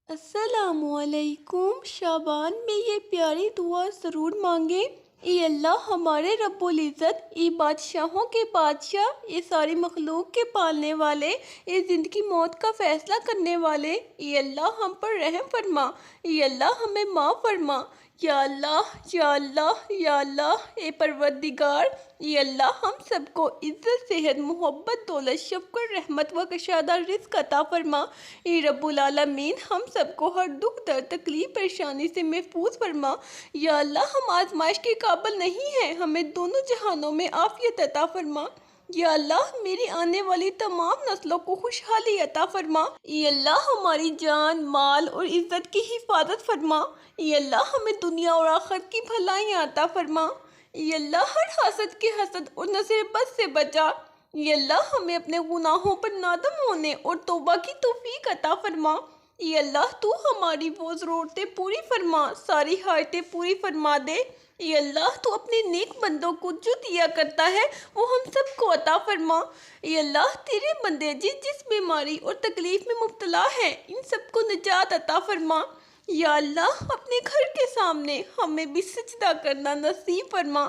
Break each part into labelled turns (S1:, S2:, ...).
S1: السلام علیکم۔ شابان میں یہ پیاری دعا ضرور مانگیں۔ اے اللہ ہمارے رب العزت، اے بادشاہوں کے بادشاہ، اے ساری مخلوق کے پالنے والے، اے زندگی موت کا فیصلہ کرنے والے، اے اللہ ہم پر رحم فرما، اے اللہ ہمیں معاف فرما، یا اللہ یا اللہ یا اللہ، اے پروردگار، اے اللہ ہم سب کو عزت، صحت، محبت، دولت، شفقت، رحمت و کشادہ رزق عطا فرما۔ اے رب العالمین ہم سب کو ہر دکھ درد تکلیف پریشانی سے محفوظ فرما۔ یا اللہ ہم آزمائش کے قابل نہیں ہیں، ہمیں دونوں جہانوں میں عافیت عطا فرما۔ یا اللہ میری آنے والی تمام نسلوں کو خوشحالی عطا فرما۔ اے اللہ ہماری جان، مال اور عزت کی حفاظت فرما۔ اے اللہ ہمیں دنیا اور آخرت کی بھلائیاں عطا فرما۔ اے اللہ ہر حاسد کے حسد اور نظر بد سے بچا۔ اے اللہ ہمیں اپنے گناہوں پر نادم ہونے اور توبہ کی توفیق عطا فرما۔ اے اللہ تو ہماری وہ ضرورتیں پوری فرما، ساری حاجتیں پوری فرما دے۔ اے اللہ تو اپنے نیک بندوں کو جو دیا کرتا ہے وہ ہم سب کو عطا فرما۔ اے اللہ تیرے بندے جس بیماری اور تکلیف میں مبتلا ہیں ان سب کو نجات عطا فرما۔ یا اللہ اپنے گھر کے سامنے ہمیں بھی سجدہ کرنا نصیب فرما۔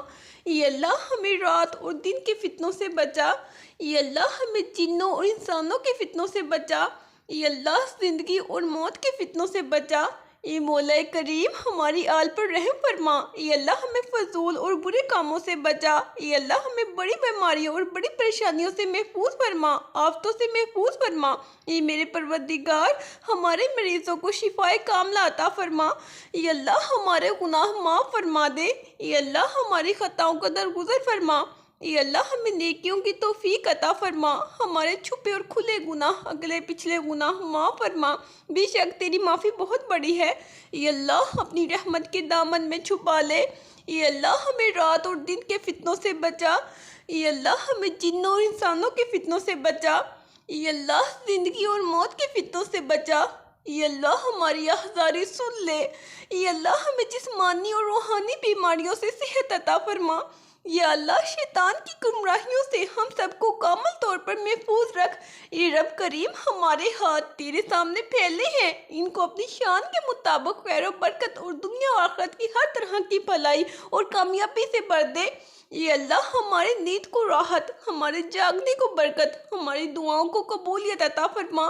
S1: اے اللہ ہمیں رات اور دن کے فتنوں سے بچا۔ اے اللہ ہمیں جنوں اور انسانوں کے فتنوں سے بچا۔ اے اللہ زندگی اور موت کے فتنوں سے بچا۔ اے مولا کریم ہماری آل پر رحم فرما۔ اے اللہ ہمیں فضول اور برے کاموں سے بچا۔ اے اللہ ہمیں بڑی بیماریوں اور بڑی پریشانیوں سے محفوظ فرما، آفتوں سے محفوظ فرما۔ اے میرے پروردگار ہمارے مریضوں کو شفائے کاملہ عطا فرما۔ اے اللہ ہمارے گناہ معاف فرما دے۔ اے اللہ ہماری خطاؤں کا درگزر فرما۔ اے اللہ ہمیں نیکیوں کی توفیق عطا فرما، ہمارے چھپے اور کھلے گناہ، اگلے پچھلے گناہ معاف فرما، بے شک تیری معافی بہت بڑی ہے۔ اے اللہ اپنی رحمت کے دامن میں چھپا لے۔ اے اللہ ہمیں رات اور دن کے فتنوں سے بچا۔ اے اللہ ہمیں جنوں اور انسانوں کے فتنوں سے بچا۔ اے اللہ زندگی اور موت کے فتنوں سے بچا۔ اے اللہ ہماری آہذاری سن لے۔ اے اللہ ہمیں جسمانی اور روحانی بیماریوں سے صحت عطا فرما۔ یا اللہ شیطان کی گمراہیوں سے ہم سب کو کامل طور پر محفوظ رکھ۔ اے رب کریم ہمارے ہاتھ تیرے سامنے پھیلے ہیں، ان کو اپنی شان کے مطابق خیر و برکت اور دنیا و آخرت کی ہر طرح کی بھلائی اور کامیابی سے بھر دے۔ اے اللہ ہمارے نیند کو راحت، ہمارے جاگنے کو برکت، ہماری دعاؤں کو قبولیت عطا فرما۔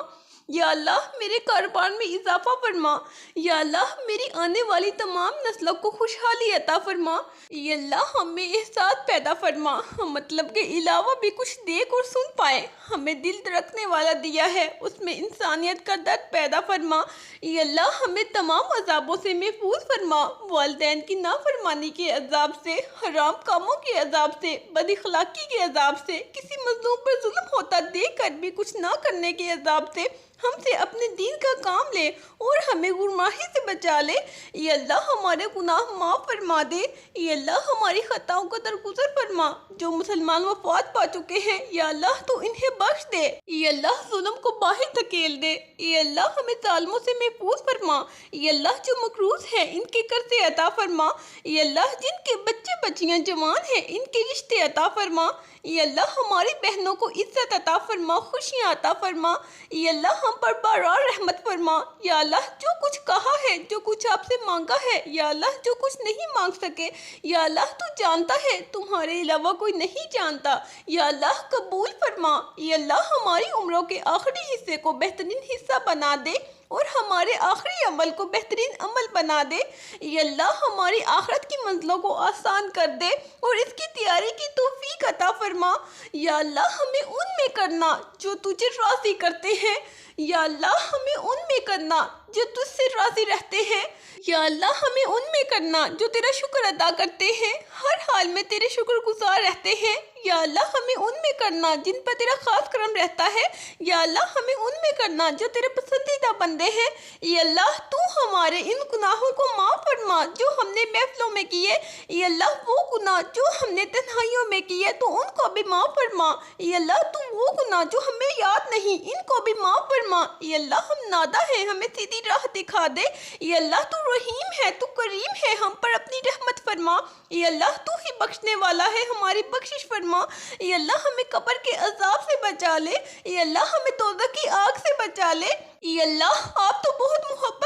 S1: یا اللہ میرے کاروبار میں اضافہ فرما۔ یا اللہ میری آنے والی تمام نسلوں کو خوشحالی عطا فرما۔ اے اللہ ہمیں احساس پیدا فرما، ہم مطلب کے علاوہ بھی کچھ دیکھ اور سن پائے، ہمیں دل دھڑکنے والا دیا ہے اس میں انسانیت کا درد پیدا فرما۔ اے اللہ ہمیں تمام عذابوں سے محفوظ فرما، والدین کی نافرمانی کے عذاب سے، حرام کاموں کے عذاب سے، بد اخلاقی کے عذاب سے، کسی مظلوم پر ظلم ہوتا دیکھ کر بھی کچھ نہ کرنے کے عذاب سے، ہم سے اپنے دین کا کام لے اور ہمیں گمراہی سے بچا لے۔ اے اللہ ہمارے گناہ معاف فرما دے۔ اے اللہ ہماری خطاؤں کا درگزر فرما، جو مسلمان وفات پا چکے ہیں یا اللہ تو انہیں بخش دے۔ اے اللہ ظلم کو باہر دھکیل دے۔ اے اللہ ہمیں ظالموں سے محفوظ فرما۔ اے اللہ جو مقروض ہیں ان کے قرضے عطا فرما۔ اے اللہ جن کے بچے بچیاں جوان ہیں ان کے رشتے عطا فرما۔ اے اللہ ہماری بہنوں کو عزت عطا فرما، خوشیاں عطا فرما۔ اے اللہ ہم پر بارار رحمت فرما۔ یا اللہ جو کچھ کہا ہے، جو کچھ آپ سے مانگا ہے، یا اللہ جو کچھ نہیں مانگ سکے، یا اللہ تو جانتا ہے، تمہارے علاوہ کوئی نہیں جانتا، یا اللہ قبول فرما۔ اے اللہ ہماری عمروں کے آخری حصے کو بہترین حصہ بنا دے اور ہمارے آخری عمل کو بہترین عمل بنا دے۔ اے اللہ ہماری آخرت کی منزلوں کو آسان کر دے اور اس کی تیاری کی توفیق عطا فرما۔ یا اللہ ہمیں ان میں کرنا جو تجھے راضی کرتے ہیں، یا اللہ ہمیں ان میں کرنا جو تجھ سے راضی رہتے ہیں، یا اللہ ہمیں ان میں کرنا جو تیرا شکر ادا کرتے ہیں، ہر حال میں تیرے شکر گزار رہتے ہیں۔ یا اللہ ہمیں ان میں کرنا جن پر تیرا خاص کرم رہتا ہے، یا اللہ ہمیں ان میں کرنا جو تیرے پسندیدہ بندے ہیں۔ اے اللہ تو ہمارے ان گناہوں کو معاف فرما جو ہم نے محفلوں میں کیے، اے اللہ وہ گناہ جو ہم نے تنہائیوں میں کیے تو ان کو بھی معاف فرما۔ اے اللہ تو وہ گناہ جو ہمیں یاد نہیں ان کو بھی معاف فرما۔ اے اللہ ہم نادہ ہیں، ہمیں سیدھی راہ دکھا دے۔ اے اللہ تو رحیم ہے، تو کریم ہے، ہم پر اپنی رحمت فرما۔ اے اللہ تو ہی بخشنے والا ہے، ہماری بخشش فرما۔ اے اللہ ہمیں قبر کے عذاب سے بچا لے۔ اے اللہ ہمیں دوزخ کی آگ سے بچا لے۔ اے اللہ آپ تو بہت محبت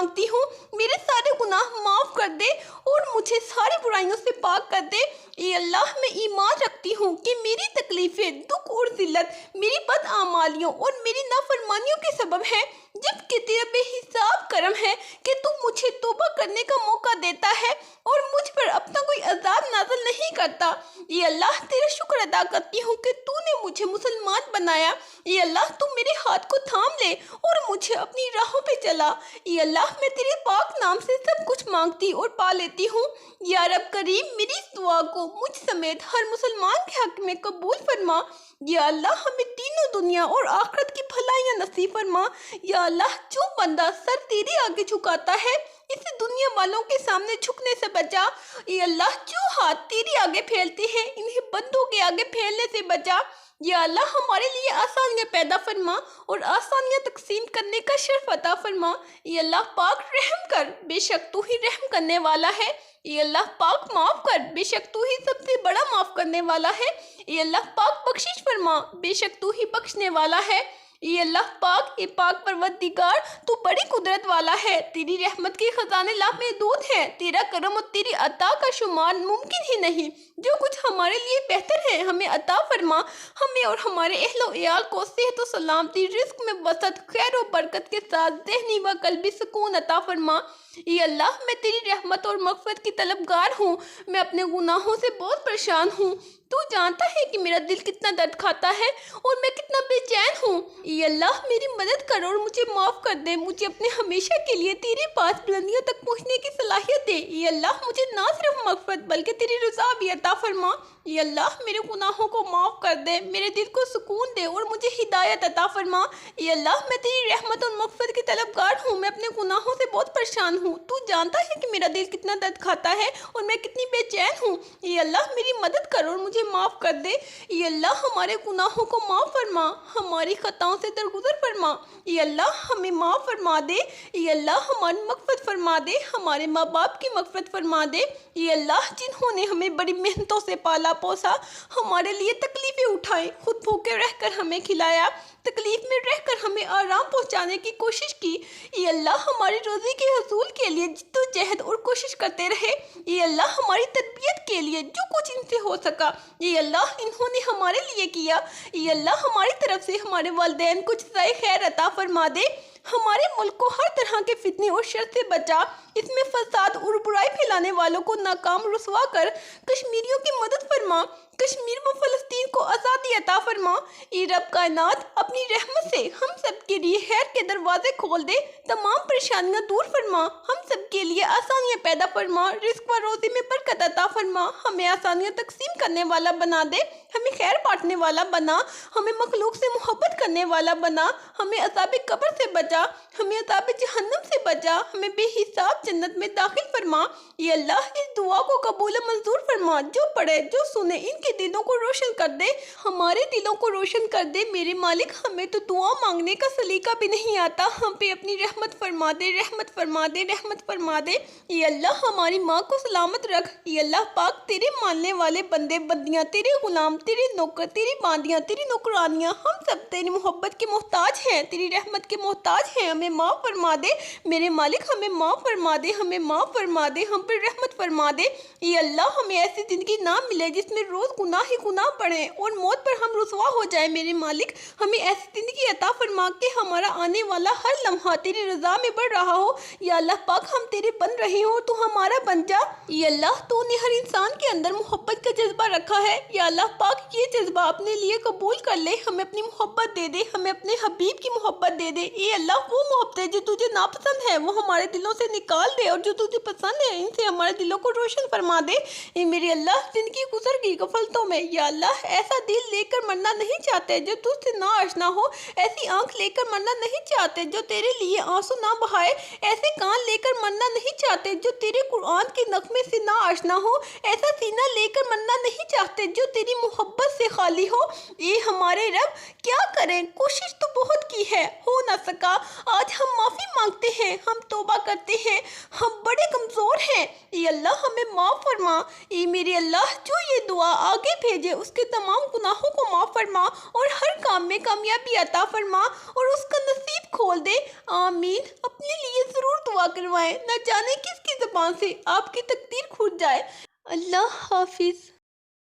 S1: مانگتی ہوں میرے سارے گناہ معاف کر دے اور مجھے ساری برائیوں سے پاک کر دے۔ اے اللہ میں ایمان رکھتی ہوں کہ میری تکلیفیں، دکھ اور ذلت میری بدعمالیوں اور میری نافرمانیوں کے سبب ہے، جبکہ تیرا بے حساب کرم ہے کہ تو مجھے توبہ کرنے کا موقع دیتا ہے اور مجھ پر اپنا کوئی عذاب نازل نہیں کرتا۔ اے اللہ تیرا شکر ادا کرتی ہوں کہ تو نے مجھے مسلمان بنایا۔ اے اللہ تو میرے ہاتھ کو تھام لے اور مجھے اپنی راہوں پہ چلا۔ اے اللہ میں تیرے پاک نام سے سب کچھ مانگتی اور پا لیتی ہوں۔ یا رب کریم میری اس دعا کو مجھ سمیت ہر مسلمان کے حق میں قبول فرما۔ یا اللہ ہمیں تینوں دنیا اور آخرت کی بھلائیاں نصیب فرما۔ یا اللہ جو بندہ سر تیرے آگے جھکاتا ہے اسے دنیا والوں کے سامنے جھکنے سے بچا۔ اے اللہ جو ہاتھ تیرے آگے پھیلتے ہیں انہیں بندوں کے آگے پھیلنے سے بچا۔ یا اللہ ہمارے لیے آسانیاں پیدا فرما اور آسانیاں تقسیم کرنے کا شرف عطا فرما۔ اے اللہ پاک رحم کر، بے شک تو ہی رحم کرنے والا ہے۔ اے اللہ پاک معاف کر، بے شک تو ہی سب سے بڑا معاف کرنے والا ہے۔ اے اللہ پاک بخشش فرما، بے شک تو ہی بخشنے والا ہے۔ اے اللہ پاک، اے پاک پروردگار تو بڑی قدرت والا ہے، تیری رحمت کے خزانے لامحدود ہیں، تیرا کرم اور تیری عطا کا شمار ممکن ہی نہیں۔ جو کچھ ہمارے لیے بہتر ہے ہمیں عطا فرما، ہمیں اور ہمارے اہل و عیال کو صحت و سلامتی، رزق میں وسعت، خیر و برکت کے ساتھ ذہنی و قلبی سکون عطا فرما۔ اے اللہ میں تیری رحمت اور مغفرت کی طلبگار ہوں، میں اپنے گناہوں سے بہت پریشان ہوں۔ تو جانتا ہے کہ میرا دل کتنا درد کھاتا ہے اور میں کتنا بے چین ہوں۔ اے اللہ میری مدد کر اور مجھے معاف کر دے، مجھے اپنے ہمیشہ کے لیے تیرے پاس بلندیوں تک پہنچنے کی صلاحیت دے۔ اے اللہ مجھے نہ صرف مغفرت بلکہ تیری رضا بھی عطا فرما۔ اے اللہ میرے گناہوں کو معاف کر دے، میرے دل کو سکون دے اور مجھے ہدایت عطا فرما۔ اے اللہ میں تیری رحمت اور مغفرت کی طلبگار ہوں، میں اپنے گناہوں سے بہت پریشان ہوں۔ تو جانتا ہے کہ میرا دل کتنا درد کھاتا ہے اور میں کتنی بے چین ہوں۔ اے اللہ میری مدد کر اور مجھے معاف کر دے۔ اے اللہ ہمارے گناہوں کو معاف فرما، ہماری خطاؤں سے درگزر فرما۔ اے اللہ ہمیں معاف فرما دے۔ اے اللہ ہماری مغفرت فرما دے، ہمارے ماں باپ کی مغفرت فرما دے۔ اے اللہ جنہوں نے ہمیں بڑی محنتوں سے پالا پوسا، ہمارے لیے تکلیفیں اٹھائیں، خود بھوکے رہ کر ہمیں کھلایا، تکلیف میں رہ کر ہمیں آرام پہنچانے کی کوشش کی۔ اے اللہ ہماری روزی کے حصول کے لیے جدوجہد اور کوشش کرتے رہے۔ اے اللہ ہماری تربیت کے لیے جو کچھ ان سے ہو سکا، اے اللہ انہوں نے ہمارے لیے کیا۔ اے اللہ ہماری طرف سے ہمارے والدین کو جزائے خیر عطا فرما دے۔ ہمارے ملک کو ہر طرح کے فتنے اور شر سے بچا، اس میں فساد اور برائی پھیلانے والوں کو ناکام رسوا کر کشمیریوں کی مدد فرما، کشمیر و فلسطین کو آزادی عطا فرما۔ اے رب کائنات اپنی رحمت سے ہم سب کے لیے خیر کے دروازے کھول دے، تمام پریشانیاں دور فرما، ہم سب کے لیے آسانیاں پیدا فرما، رزق و روزی میں برکت عطا فرما، ہمیں آسانیاں تقسیم کرنے والا بنا دے، ہمیں خیر بانٹنے والا بنا، ہمیں مخلوق سے محبت کرنے والا بنا، ہمیں عذاب قبر سے بچا، ہمیں عذاب جہنم سے بچا، ہمیں بے حساب جنت میں داخل فرما۔ اے اللہ اس دعا کو قبول و منظور فرما، جو پڑھے جو سنے ان کے دلوں کو روشن کر دے، ہمارے دلوں کو روشن کر دے۔ میرے مالک ہمیں تو دعا مانگنے کا سلیقہ بھی نہیں آتا، ہم پہ اپنی رحمت فرما دے، رحمت فرما دے، رحمت فرما دے۔ اے اللہ ہماری ماں کو سلامت رکھ۔ اے اللہ پاک تیرے ماننے والے بندے بندیاں، تیرے غلام، تیرے نوکر، تیری باندیاں، تیری نوکرانیاں، ہم سب تیری محبت کے محتاج ہیں، تیری رحمت کے محتاج ہیں، ہمیں معاف فرما دے۔ میرے مالک ہمیں معاف فرما دے، ہمیں معاف فرما دے، ہم پر رحمت فرما دے۔ اے اللہ ہمیں ایسی زندگی نہ ملے جس میں روز گناہ ہی گناہ بڑھیں اور موت پر ہم رسوا ہو جائیں۔ میرے مالک ہمیں ایسی زندگی عطا فرما کہ ہمارا آنے والا ہر لمحہ تیری رضا میں بڑھ رہا ہو۔ یا اللہ پاک ہم تیرے بن رہے ہوں، تو ہمارا بن جا۔ یا اللہ تو نے ہر انسان کے اندر محبت کا جذبہ رکھا ہے، یا اللہ پاک یہ جذبہ اپنے لیے قبول کر لے، ہمیں اپنی محبت دے دے، ہمیں اپنے حبیب کی محبت دے دے۔ اے اللہ وہ محبتیں جو تجھے ناپسند ہے وہ ہمارے دلوں سے نکال دے، اور جو تجھے پسند ہے ان سے ہمارے دلوں کو روشن فرما دے۔ اے میرے اللہ زندگی گزر گئی غفلتوں میں، یا اللہ ایسا دل لے کر مرنا نہیں چاہتے جو تجھ سے نا آشنا ہو، ایسی آنکھ لے کر مرنا نہیں چاہتے جو تیرے لیے آنسو نہ بہائے، ایسے کان لے کر مرنا نہیں چاہتے جو تیرے قرآن کے نغمے سے نا آشنا ہو، ایسا سینہ لے کر مرنا نہیں چاہتے جو تیری محبت سے خالی ہو۔ اے ہمارے رب کیا کریں، کوشش تو بہت کی ہے، ہو نہ سکا، آج ہم معافی مانگتے ہیں، ہم توبہ کرتے ہیں، ہم بڑے کمزور ہیں۔ اے اللہ ہمیں معاف فرما۔ اے میرے اللہ جو یہ دعا آگے بھیجے اس کے تمام گناہوں کو معاف فرما اور ہر کام میں کامیابی عطا فرما اور اس کا نصیب کھول دے۔ آمین۔ اپنے لیے ضرور دعا دعا کروائیں، نہ جانے کس کی زبان سے آپ کی تقدیر کھوٹ جائے۔ اللہ حافظ۔